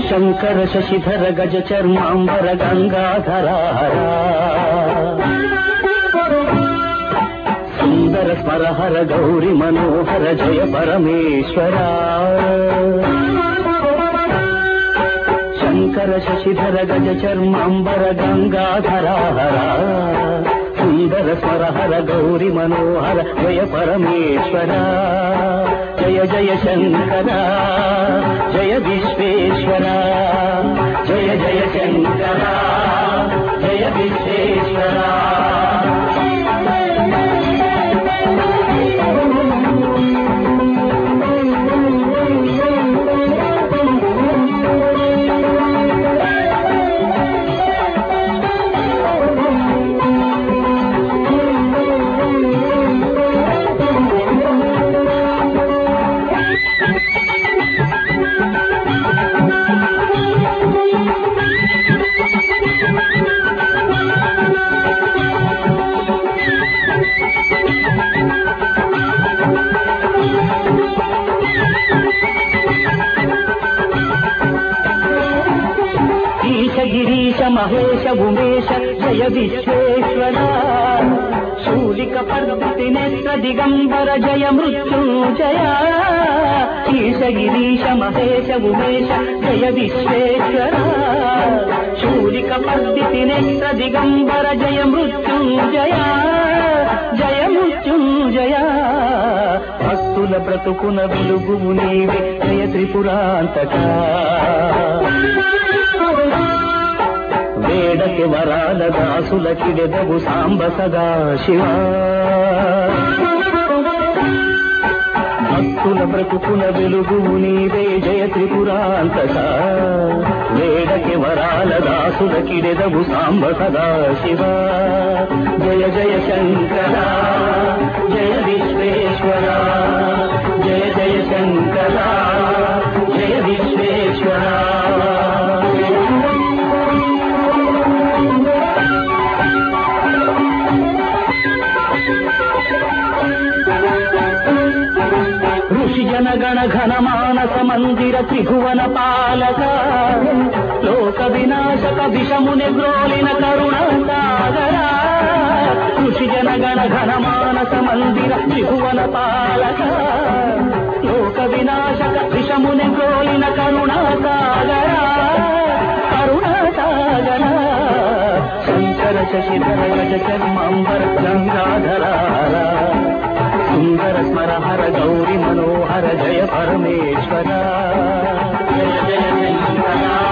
శంకర శశిధర గజ చర్మాంబర గంగాధరారా సుందర స్మరహర గౌరి మనోహర జయ పరమేశ్వర శంకర శశిధర గజ చర్మాంబర గంగాధరారా సుందర స్మరహర గౌరి మనోహర జయ పరమేశ్వర జయ జయ శంకర జయ విశ్వేశ్వర జయ జయ శంకర జయ విశ్వేశ్వర గిరీశ మహేశ ఉమేశ జయ విశ్వేశ్వర శూలిక పర్వతి నేత్ర దిగంబర జయ మృత్యుంజయ ఈశ గిరీశ మహేశ ఉమేశ జయ విశ్వేశ్వర శూలిక పర్వతి నేత్ర దిగంబర జయ మృత్యుంజయ జయ మృత్యుంజయ భక్తుల బ్రతుకున వెలుగువు నీవే జయ త్రిపురాంతక వేడకి వరాల దాసుల కిడెదవు సాంబ సదా శివ భక్తుల బ్రతుకుల వెలుగు నీవే జయ త్రిపురాంతక వేడకి వరాల దాసుల కిడెదవు సాంబ సదా శివ జయ జయ శంకర జయ విశ్వేశ్వర జయ జయ శంకర జయ విశ్వేశ్వర జనగణ ఘన మానస మందిర త్రిభువన పాలక లోక వినాశక విషముని గ్రోలిన కరుణ సాగర ఋషి జనగణ ఘన మానస మందిర త్రిభువన పాలక లోక వినాశక విషముని గ్రోలిన కరుణ సాగర కరుణ సాగర శంకర శశిధర గజ చర్మాంబర గంగాధరారా సుందర స్మరహర గౌరి మనోహర జయ పరమేశ్వర జయ జయ శంకర